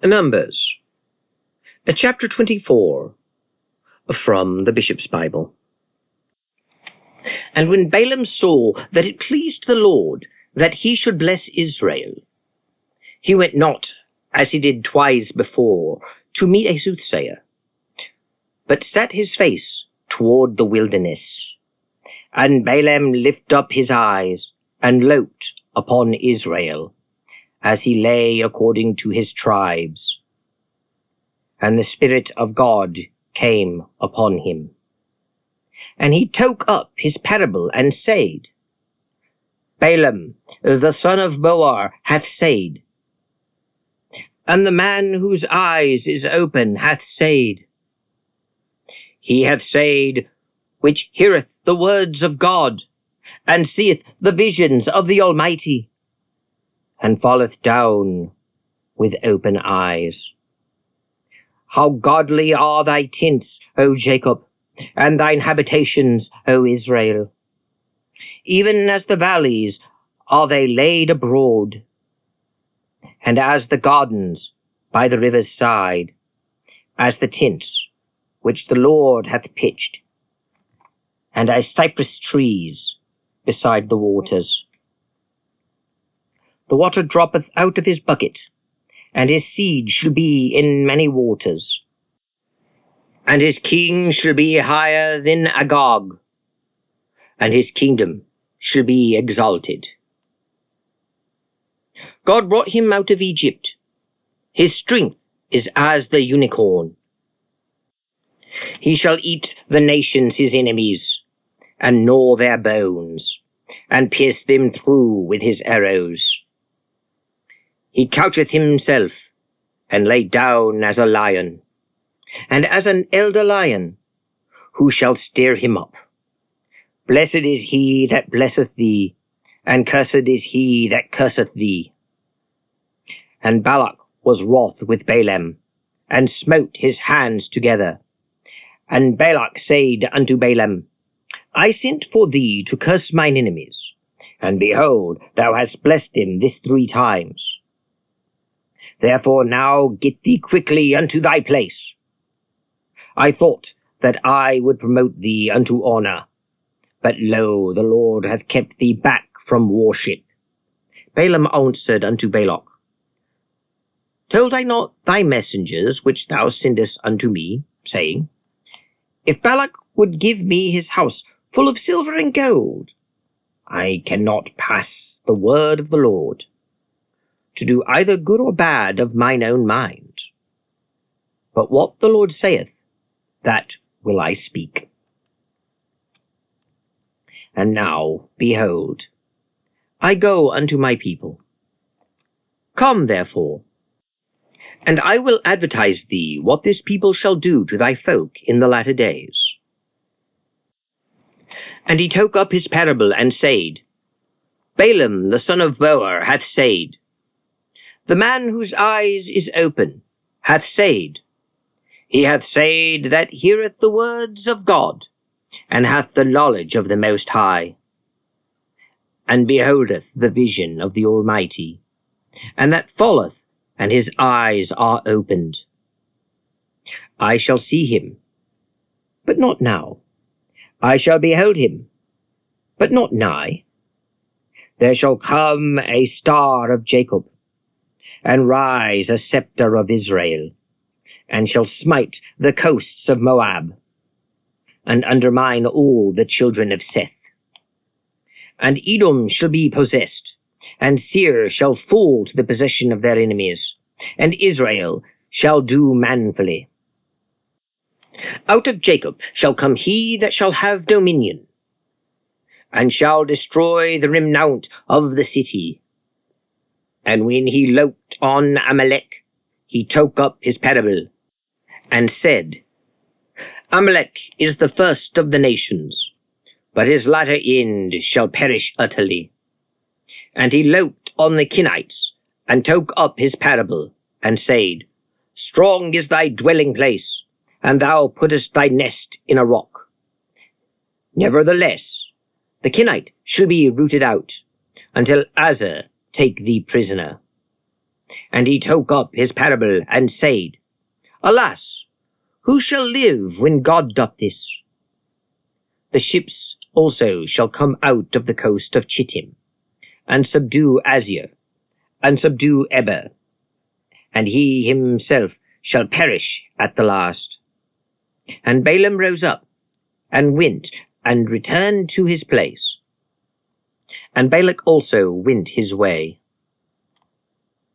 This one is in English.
Numbers, chapter 24, from the Bishop's Bible. And when Balaam saw that it pleased the Lord that he should bless Israel, he went not, as he did twice before, to meet a soothsayer, but set his face toward the wilderness. And Balaam lifted up his eyes, and looked upon Israel, as he lay according to his tribes. And the Spirit of God came upon him. And he took up his parable, and said, Balaam, the son of Beor, hath said, and the man whose eyes is open hath said, he hath said, which heareth the words of God, and seeth the visions of the Almighty, and falleth down with open eyes. How godly are thy tents, O Jacob, and thine habitations, O Israel! Even as the valleys are they laid abroad, and as the gardens by the river's side, as the tents which the Lord hath pitched, and as cypress trees beside the waters. The water droppeth out of his bucket, and his seed shall be in many waters, and his king shall be higher than Agag, and his kingdom shall be exalted. God brought him out of Egypt. His strength is as the unicorn. He shall eat the nations his enemies, and gnaw their bones, and pierce them through with his arrows. He coucheth himself, and lay down as a lion, and as an elder lion, who shall stir him up? Blessed is he that blesseth thee, and cursed is he that curseth thee. And Balak was wroth with Balaam, and smote his hands together. And Balak said unto Balaam, I sent for thee to curse mine enemies, and behold, thou hast blessed them this 3 times. Therefore now get thee quickly unto thy place. I thought that I would promote thee unto honor, but lo, the Lord hath kept thee back from worship. Balaam answered unto Balak, Told I not thy messengers which thou sendest unto me, saying, If Balak would give me his house full of silver and gold, I cannot pass the word of the Lord, to do either good or bad of mine own mind. But what the Lord saith, that will I speak. And now, behold, I go unto my people. Come, therefore, and I will advertise thee what this people shall do to thy folk in the latter days. And he took up his parable, and said, Balaam the son of Beor hath said, the man whose eyes is open hath said, he hath said that heareth the words of God, and hath the knowledge of the Most High, and beholdeth the vision of the Almighty, and that falleth, and his eyes are opened. I shall see him, but not now. I shall behold him, but not nigh. There shall come a star of Jacob, and rise a scepter of Israel, and shall smite the coasts of Moab, and undermine all the children of Seth. And Edom shall be possessed, and Seir shall fall to the possession of their enemies, and Israel shall do manfully. Out of Jacob shall come he that shall have dominion, and shall destroy the remnant of the city. And when he looked on Amalek, he took up his parable, and said, Amalek is the first of the nations, but his latter end shall perish utterly. And he looked on the Kenites, and took up his parable, and said, Strong is thy dwelling place, and thou puttest thy nest in a rock. Nevertheless, the Kenite shall be rooted out, until Azar take thee prisoner. And he took up his parable, and said, Alas, who shall live when God doth this? The ships also shall come out of the coast of Chittim, and subdue Azir, and subdue Eber, and he himself shall perish at the last. And Balaam rose up, and went, and returned to his place. And Balak also went his way.